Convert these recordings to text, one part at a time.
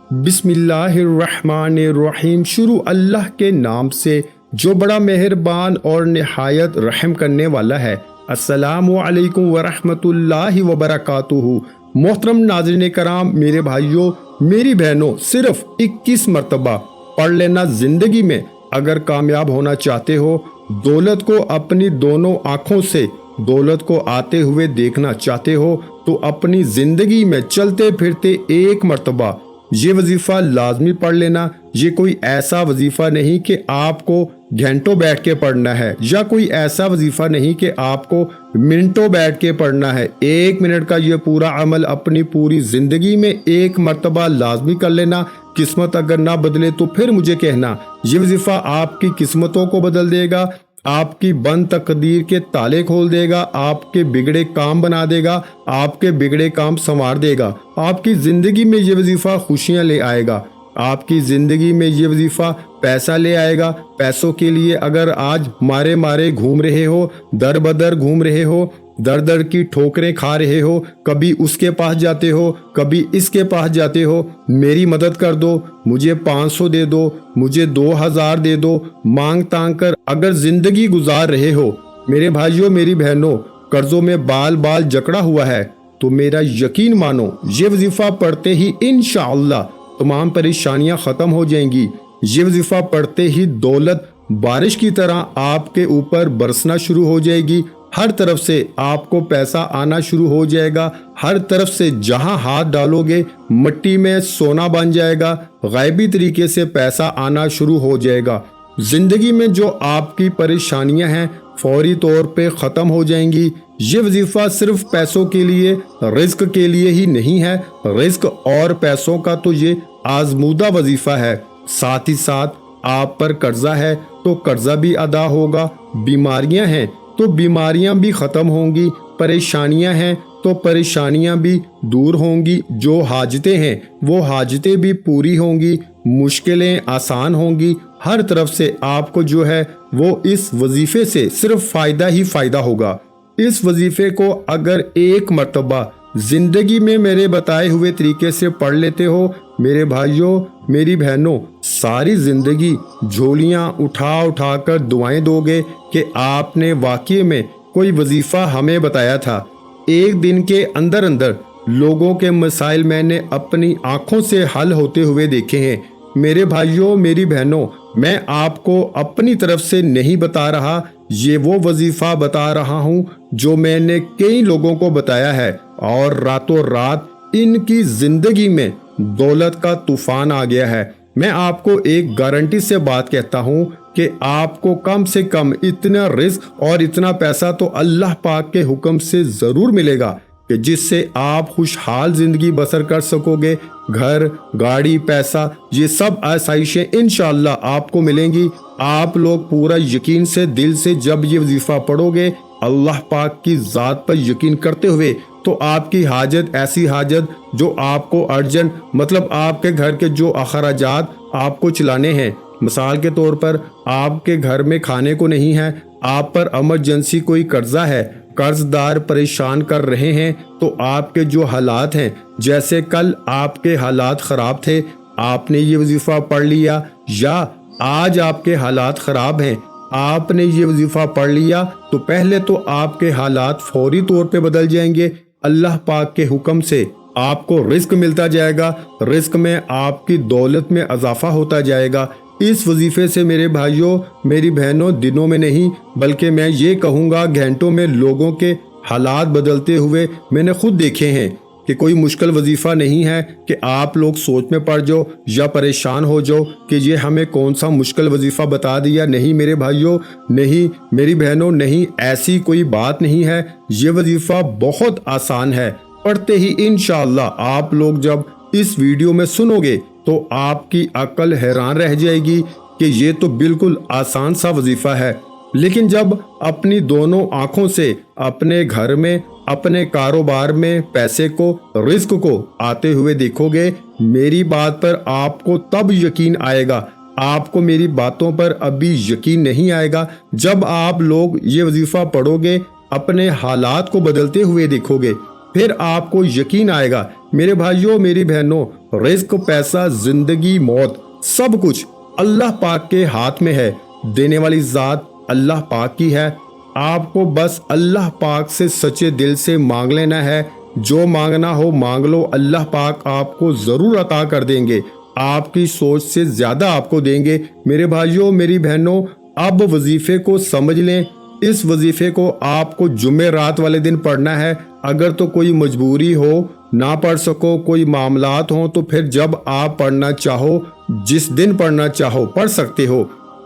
بسم اللہ الرحمن الرحیم۔ شروع اللہ کے نام سے جو بڑا مہربان اور نہایت رحم کرنے والا ہے۔ السلام علیکم ورحمۃ اللہ وبرکاتہ۔ محترم ناظرین کرام، میرے بھائیوں میری بہنوں، صرف 21 مرتبہ پڑھ لینا زندگی میں اگر کامیاب ہونا چاہتے ہو، دولت کو اپنی دونوں آنکھوں سے دولت کو آتے ہوئے دیکھنا چاہتے ہو تو اپنی زندگی میں چلتے پھرتے ایک مرتبہ یہ وظیفہ لازمی پڑھ لینا۔ یہ کوئی ایسا وظیفہ نہیں کہ آپ کو گھنٹوں بیٹھ کے پڑھنا ہے، یا کوئی ایسا وظیفہ نہیں کہ آپ کو منٹوں بیٹھ کے پڑھنا ہے۔ 1 منٹ کا یہ پورا عمل اپنی پوری زندگی میں ایک مرتبہ لازمی کر لینا۔ قسمت اگر نہ بدلے تو پھر مجھے کہنا۔ یہ وظیفہ آپ کی قسمتوں کو بدل دے گا، آپ کی بند تقدیر کے تالے کھول دے گا، آپ کے بگڑے کام بنا دے گا، آپ کے بگڑے کام سنوار دے گا۔ آپ کی زندگی میں یہ وظیفہ خوشیاں لے آئے گا، آپ کی زندگی میں یہ وظیفہ پیسہ لے آئے گا۔ پیسوں کے لیے اگر آج مارے مارے گھوم رہے ہو، در بدر گھوم رہے ہو، در در کی ٹھوکریں کھا رہے ہو، کبھی اس کے پاس جاتے ہو، کبھی اس کے پاس جاتے ہو، میری مدد کر دو، مجھے 500 دے دو، مجھے 2000 دے دو، مانگ تانگ کر اگر زندگی گزار رہے ہو، میرے بھائیوں میری بہنوں، قرضوں میں بال بال جکڑا ہوا ہے، تو میرا یقین مانو یہ وظیفہ پڑھتے ہی انشاءاللہ تمام پریشانیاں ختم ہو جائیں گی۔ یہ وظیفہ پڑھتے ہی دولت بارش کی طرح آپ کے اوپر برسنا شروع ہو جائے گی۔ ہر طرف سے آپ کو پیسہ آنا شروع ہو جائے گا، ہر طرف سے جہاں ہاتھ ڈالو گے مٹی میں سونا بن جائے گا، غیبی طریقے سے پیسہ آنا شروع ہو جائے گا۔ زندگی میں جو آپ کی پریشانیاں ہیں فوری طور پہ ختم ہو جائیں گی۔ یہ وظیفہ صرف پیسوں کے لیے، رزق کے لیے ہی نہیں ہے، رزق اور پیسوں کا تو یہ آزمودہ وظیفہ ہے، ساتھ ہی ساتھ آپ پر قرضہ ہے تو قرضہ بھی ادا ہوگا، بیماریاں ہیں تو بیماریاں بھی ختم ہوں گی، پریشانیاں ہیں تو پریشانیاں بھی دور ہوں گی، جو حاجتیں ہیں وہ حاجتیں بھی پوری ہوں گی، مشکلیں آسان ہوں گی۔ ہر طرف سے آپ کو جو ہے وہ اس وظیفے سے صرف فائدہ ہی فائدہ ہوگا۔ اس وظیفے کو اگر ایک مرتبہ زندگی میں میرے بتائے ہوئے طریقے سے پڑھ لیتے ہو، میرے بھائیوں میری بہنوں، ساری زندگی جھولیاں اٹھا اٹھا کر دعائیں دو گے کہ آپ نے واقعی میں کوئی وظیفہ ہمیں بتایا تھا۔ ایک دن کے اندر اندر لوگوں کے مسائل میں نے اپنی آنکھوں سے حل ہوتے ہوئے دیکھے ہیں۔ میرے بھائیوں میری بہنوں، میں آپ کو اپنی طرف سے نہیں بتا رہا، یہ وہ وظیفہ بتا رہا ہوں جو میں نے کئی لوگوں کو بتایا ہے، اور راتوں رات ان کی زندگی میں دولت کا طوفان آ گیا ہے۔ میں آپ کو ایک گارنٹی سے بات کہتا ہوں کہ آپ کو کم سے کم اتنا رزق اور اتنا پیسہ تو اللہ پاک کے حکم سے ضرور ملے گا کہ جس سے آپ خوشحال زندگی بسر کر سکو گے۔ گھر، گاڑی، پیسہ، یہ سب آسائشیں انشاءاللہ آپ کو ملیں گی۔ آپ لوگ پورا یقین سے دل سے جب یہ وظیفہ پڑھو گے اللہ پاک کی ذات پر یقین کرتے ہوئے، تو آپ کی حاجت ایسی حاجت جو آپ کو ارجنٹ، مطلب آپ کے گھر کے جو اخراجات آپ کو چلانے ہیں، مثال کے طور پر آپ کے گھر میں کھانے کو نہیں ہے، آپ پر ایمرجنسی کوئی قرضہ ہے، قرض دار پریشان کر رہے ہیں، تو آپ کے جو حالات ہیں، جیسے کل آپ کے حالات خراب تھے، آپ نے یہ وظیفہ پڑھ لیا، یا آج آپ کے حالات خراب ہیں، آپ نے یہ وظیفہ پڑھ لیا، تو پہلے تو آپ کے حالات فوری طور پہ بدل جائیں گے۔ اللہ پاک کے حکم سے آپ کو رزق ملتا جائے گا، رزق میں آپ کی دولت میں اضافہ ہوتا جائے گا۔ اس وظیفے سے میرے بھائیوں میری بہنوں دنوں میں نہیں بلکہ میں یہ کہوں گا گھنٹوں میں لوگوں کے حالات بدلتے ہوئے میں نے خود دیکھے ہیں کہ کوئی مشکل وظیفہ نہیں ہے کہ آپ لوگ سوچ میں پڑ جاؤ یا پریشان ہو جاؤ کہ یہ ہمیں کون سا مشکل وظیفہ بتا دیا۔ نہیں میرے بھائیوں، نہیں میری بہنوں، نہیں، ایسی کوئی بات نہیں ہے۔ یہ وظیفہ بہت آسان ہے، پڑھتے ہی انشاءاللہ آپ لوگ جب اس ویڈیو میں سنو گے تو آپ کی عقل حیران رہ جائے گی کہ یہ تو بالکل آسان سا وظیفہ ہے۔ لیکن جب اپنی دونوں آنکھوں سے اپنے گھر میں، اپنے کاروبار میں پیسے کو، رزق کو آتے ہوئے دیکھو گے، میری بات پر آپ کو تب یقین آئے گا۔ آپ کو میری باتوں پر ابھی یقین نہیں آئے گا۔ جب آپ لوگ یہ وظیفہ پڑھو گے، اپنے حالات کو بدلتے ہوئے دیکھو گے، پھر آپ کو یقین آئے گا۔ میرے بھائیوں میری بہنوں، رزق، پیسہ، زندگی، موت، سب کچھ اللہ پاک کے ہاتھ میں ہے۔ دینے والی ذات اللہ پاک کی ہے۔ آپ کو بس اللہ پاک سے سچے دل سے مانگ لینا ہے۔ جو مانگنا ہو مانگ لو، اللہ پاک آپ کو ضرور عطا کر دیں گے، آپ کی سوچ سے زیادہ آپ کو دیں گے۔ میرے بھائیوں، میری بہنوں، اب وظیفے کو سمجھ لیں۔ اس وظیفے کو آپ کو جمعرات والے دن پڑھنا ہے۔ اگر تو کوئی مجبوری ہو، نہ پڑھ سکو، کوئی معاملات ہوں، تو پھر جب آپ پڑھنا چاہو، جس دن پڑھنا چاہو پڑھ سکتے ہو۔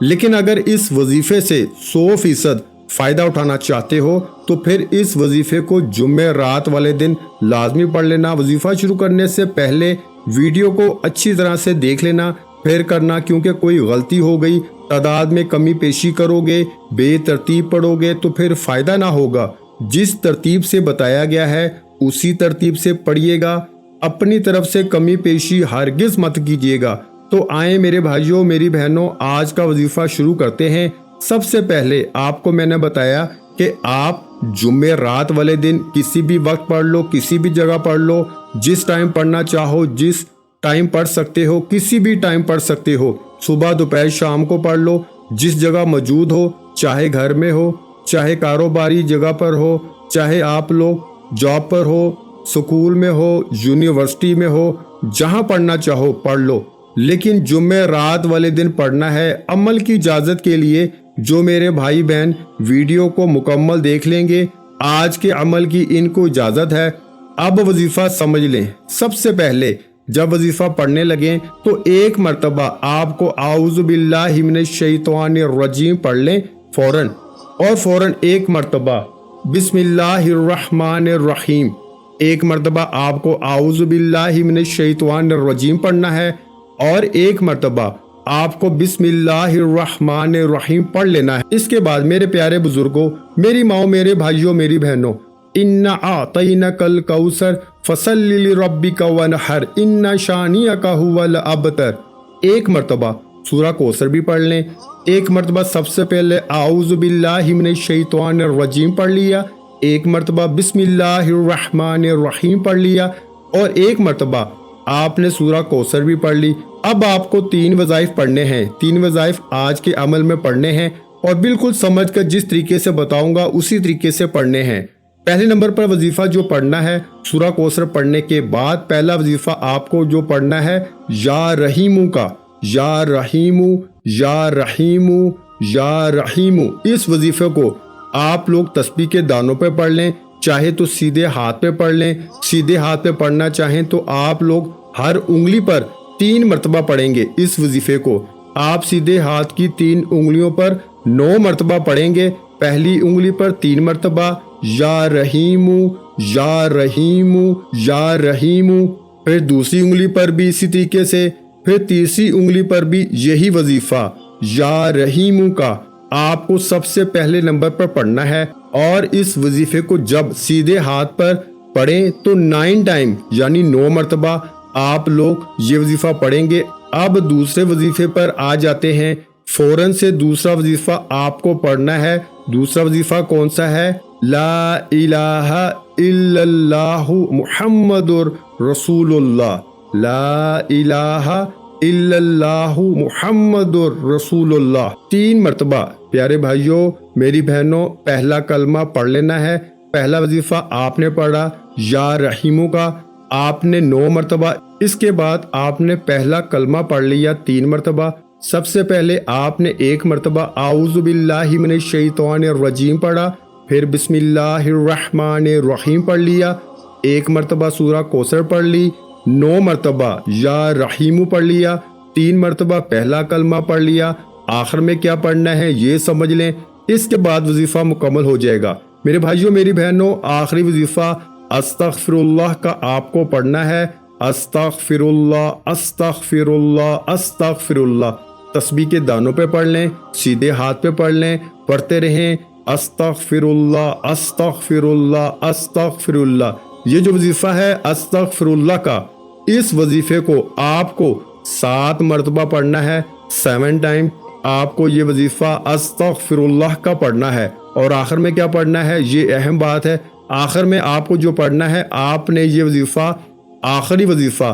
لیکن اگر اس وظیفے سے 100% فائدہ اٹھانا چاہتے ہو تو پھر اس وظیفے کو جمعرات والے دن لازمی پڑھ لینا۔ وظیفہ شروع کرنے سے پہلے ویڈیو کو اچھی طرح سے دیکھ لینا، پھر کرنا، کیونکہ کوئی غلطی ہو گئی، تعداد میں کمی پیشی کرو گے، بے ترتیب پڑھو گے تو پھر فائدہ نہ ہوگا۔ جس ترتیب سے بتایا گیا ہے اسی ترتیب سے پڑھیے گا، اپنی طرف سے کمی پیشی ہرگز مت کیجیے گا۔ تو آئیں میرے بھائیوں، میری بہنوں، آج کا وظیفہ شروع کرتے ہیں۔ سب سے پہلے آپ کو میں نے بتایا کہ آپ جمعرات والے دن کسی بھی وقت پڑھ لو، کسی بھی جگہ پڑھ لو، جس ٹائم پڑھنا چاہو، جس ٹائم پڑھ سکتے ہو، کسی بھی ٹائم پڑھ سکتے ہو، صبح، دوپہر، شام کو پڑھ لو، جس جگہ موجود ہو، چاہے گھر میں ہو، چاہے کاروباری جگہ پر ہو، چاہے آپ لوگ جاب پر ہو، سکول میں ہو، یونیورسٹی میں ہو، جہاں پڑھنا چاہو پڑھ لو، لیکن جمعرات والے دن پڑھنا ہے۔ عمل کی اجازت کے لیے جو میرے بھائی بہن ویڈیو کو مکمل دیکھ لیں گے، آج کے عمل کی ان کو اجازت ہے۔ اب وظیفہ سمجھ لیں۔ سب سے پہلے جب وظیفہ پڑھنے لگیں تو ایک مرتبہ آپ کو اعوذ باللہ من الشیطان الرجیم پڑھ لیں فوراً، اور فوراً ایک مرتبہ بسم اللہ الرحمن الرحیم، ایک مرتبہ آپ کو اعوذ باللہ من الشیطان الرجیم پڑھنا ہے، اور ایک مرتبہ آپ کو بسم اللہ الرحمن الرحیم پڑھ لینا ہے۔ اس کے بعد میرے پیارے بزرگوں، میری ماؤں، میرے بھائیوں، میری بہنوں، اِنَّا أَعْطَيْنَاكَ الْكَوْثَرَ فَصَلِّ لِرَبِّكَ وَانْحَرْ إِنَّ شَانِئَكَ هُوَ الْأَبْتَرُ، ایک مرتبہ سورہ کوثر بھی پڑھ لیں، ایک مرتبہ سب سے پہلے اعوذ باللہ من الشیطان الرجیم پڑھ لیا، ایک مرتبہ بسم اللہ الرحمن الرحیم پڑھ لیا، اور ایک مرتبہ آپ نے سورہ کوثر بھی پڑھ لی۔ اب آپ کو 3 وظائف پڑھنے ہیں، 3 وظائف آج کے عمل میں پڑھنے ہیں، اور بالکل سمجھ کر جس طریقے سے بتاؤں گا اسی طریقے سے پڑھنے ہیں۔ پہلے نمبر پر وظیفہ جو پڑھنا ہے، سورہ کوثر پڑھنے کے بعد پہلا وظیفہ آپ کو جو پڑھنا ہے یا رحیمو کا، یا رحیمو، یا رحیمو، یا رحیمو۔ اس وظیفے کو آپ لوگ تسبیح کے دانوں پہ پڑھ لیں، چاہے تو سیدھے ہاتھ پہ پڑھ لیں، سیدھے ہاتھ پہ پڑھنا چاہیں تو آپ لوگ ہر انگلی پر 3 مرتبہ پڑھیں گے۔ اس وظیفے کو آپ سیدھے ہاتھ کی 3 انگلیوں پر 9 مرتبہ پڑھیں گے۔ پہلی انگلی پر 3 مرتبہ یا رحیمو، یا رحیمو، یا رحیمو، پھر دوسری انگلی پر بھی اسی طریقے سے، پھر تیسری انگلی پر بھی یہی وظیفہ یا رحیمو کا آپ کو سب سے پہلے نمبر پر پڑھنا ہے۔ اور اس وظیفے کو جب سیدھے ہاتھ پر پڑھیں تو 9 ٹائم یعنی 9 مرتبہ آپ لوگ یہ وظیفہ پڑھیں گے۔ اب دوسرے وظیفے پر آ جاتے ہیں۔ فوراً سے دوسرا وظیفہ آپ کو پڑھنا ہے۔ دوسرا وظیفہ کون سا ہے؟ لا الہ الا اللہ محمد رسول اللہ، لا الہ الا اللہ محمد رسول اللہ، 3 مرتبہ۔ پیارے بھائیوں، میری بہنوں، پہلا کلمہ پڑھ لینا ہے۔ پہلا وظیفہ آپ نے پڑھا یا رحیمو کا، آپ نے 9 مرتبہ۔ اس کے بعد آپ نے پہلا کلمہ پڑھ لیا 3 مرتبہ۔ سب سے پہلے آپ نے 1 مرتبہ اعوذ باللہ من الشیطان الرجیم پڑھا، پھر بسم اللہ الرحمن الرحیم پڑھ لیا، 1 مرتبہ سورہ کوثر پڑھ لی، 9 مرتبہ یا رحیمو پڑھ لیا، 3 مرتبہ پہلا کلمہ پڑھ لیا۔ آخر میں کیا پڑھنا ہے یہ سمجھ لیں، اس کے بعد وظیفہ مکمل ہو جائے گا۔ میرے بھائیوں، میری بہنوں، آخری وظیفہ استغفر اللہ کا آپ کو پڑھنا ہے۔ استغفر اللہ، استغفر اللہ، استغفر اللہ، تسبیح کے دانوں پہ پڑھ لیں، سیدھے ہاتھ پہ پڑھ لیں، پڑھتے رہیں استغفر اللہ، استغفر اللہ، استغفر اللہ۔ یہ جو وظیفہ ہے استغفر اللہ کا، اس وظیفے کو آپ کو 7 مرتبہ پڑھنا ہے، 7 ٹائم آپ کو یہ وظیفہ استغفر اللہ کا پڑھنا ہے۔ اور آخر میں کیا پڑھنا ہے، یہ اہم بات ہے، آخر میں آپ کو جو پڑھنا ہے، آپ نے یہ وظیفہ، آخری وظیفہ